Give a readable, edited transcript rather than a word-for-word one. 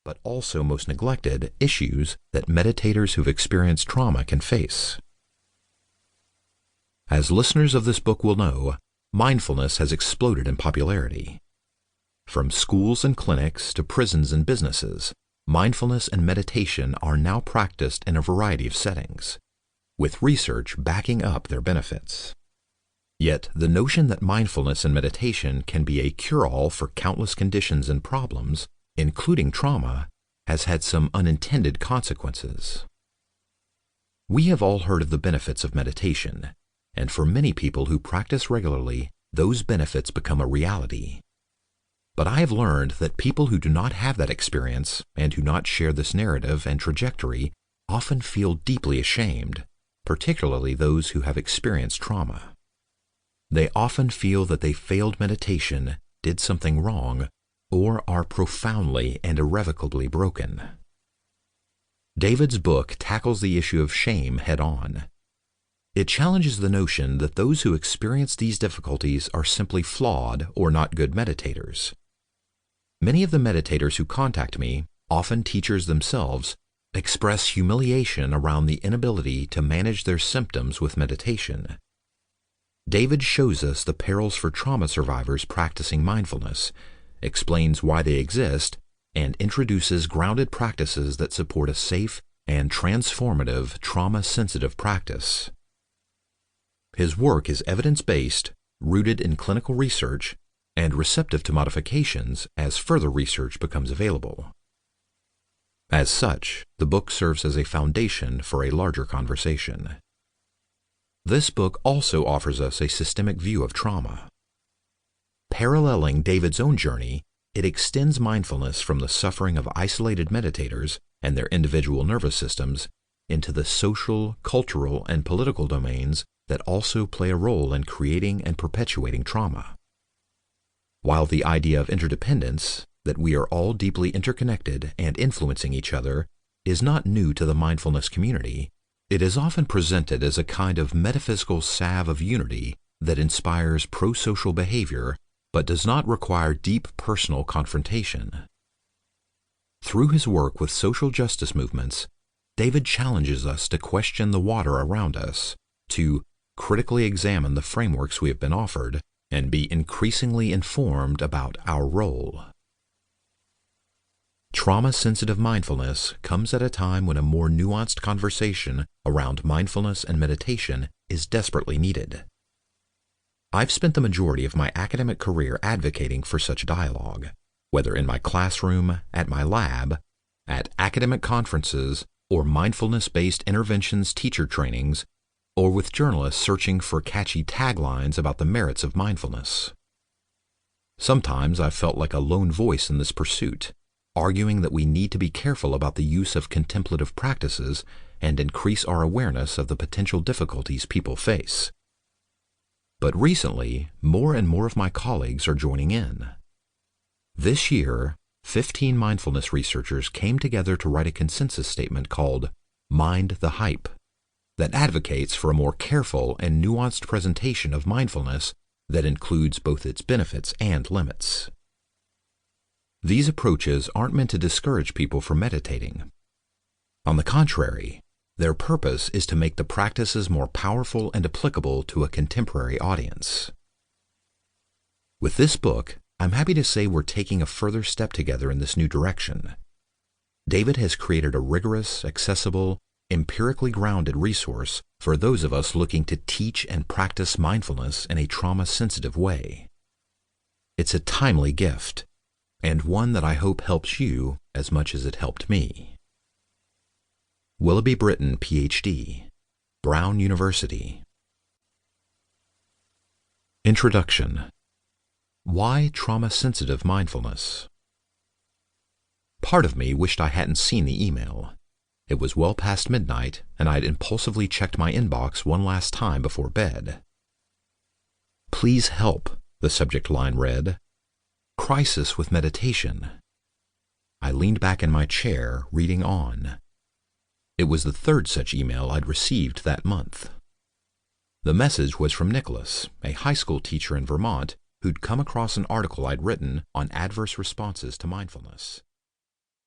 but also most neglected, issues that meditators who've experienced trauma can face. As listeners of this book will know, mindfulness has exploded in popularity. From schools and clinics to prisons and businesses, mindfulness and meditation are now practiced in a variety of settings, with research backing up their benefits. Yet, the notion that mindfulness and meditation can be a cure-all for countless conditions and problems, including trauma, has had some unintended consequences. We have all heard of the benefits of meditation, and for many people who practice regularly, those benefits become a reality. But I have learned that people who do not have that experience and who not share this narrative and trajectory often feel deeply ashamed, particularly those who have experienced trauma. They often feel that they failed meditation, did something wrong, or are profoundly and irrevocably broken. David's book tackles the issue of shame head-on. It challenges the notion that those who experience these difficulties are simply flawed or not good meditators. Many of the meditators who contact me, often teachers themselves, express humiliation around the inability to manage their symptoms with meditation. David shows us the perils for trauma survivors practicing mindfulness, explains why they exist, and introduces grounded practices that support a safe and transformative trauma-sensitive practice. His work is evidence-based, rooted in clinical research, and receptive to modifications as further research becomes available. As such, the book serves as a foundation for a larger conversation. This book also offers us a systemic view of trauma. Paralleling David's own journey, it extends mindfulness from the suffering of isolated meditators and their individual nervous systems into the social, cultural, and political domains that also play a role in creating and perpetuating trauma. While the idea of interdependence, that we are all deeply interconnected and influencing each other, is not new to the mindfulness community, it is often presented as a kind of metaphysical salve of unity that inspires pro-social behavior but does not require deep personal confrontation. Through his work with social justice movements, David challenges us to question the water around us, to critically examine the frameworks we have been offered, and be increasingly informed about our role. Trauma-sensitive mindfulness comes at a time when a more nuanced conversation around mindfulness and meditation is desperately needed. I've spent the majority of my academic career advocating for such dialogue, whether in my classroom, at my lab, at academic conferences, or mindfulness-based interventions teacher trainings, or with journalists searching for catchy taglines about the merits of mindfulness. Sometimes I've felt like a lone voice in this pursuit, arguing that we need to be careful about the use of contemplative practices and increase our awareness of the potential difficulties people face. But recently, more and more of my colleagues are joining in. This year, 15 mindfulness researchers came together to write a consensus statement called Mind the Hype, that advocates for a more careful and nuanced presentation of mindfulness that includes both its benefits and limits. These approaches aren't meant to discourage people from meditating. On the contrary, their purpose is to make the practices more powerful and applicable to a contemporary audience. With this book, I'm happy to say we're taking a further step together in this new direction. David has created a rigorous, accessible, empirically grounded resource for those of us looking to teach and practice mindfulness in a trauma-sensitive way. It's a timely gift, and one that I hope helps you as much as it helped me. Willoughby Britton, Ph.D., Brown University. Introduction. Why trauma-sensitive mindfulness? Part of me wished I hadn't seen the email. It was well past midnight, and I'd impulsively checked my inbox one last time before bed. Please help, the subject line read. Crisis with meditation. I leaned back in my chair, reading on. It was the third such email I'd received that month. The message was from Nicholas, a high school teacher in Vermont who'd come across an article I'd written on adverse responses to mindfulness.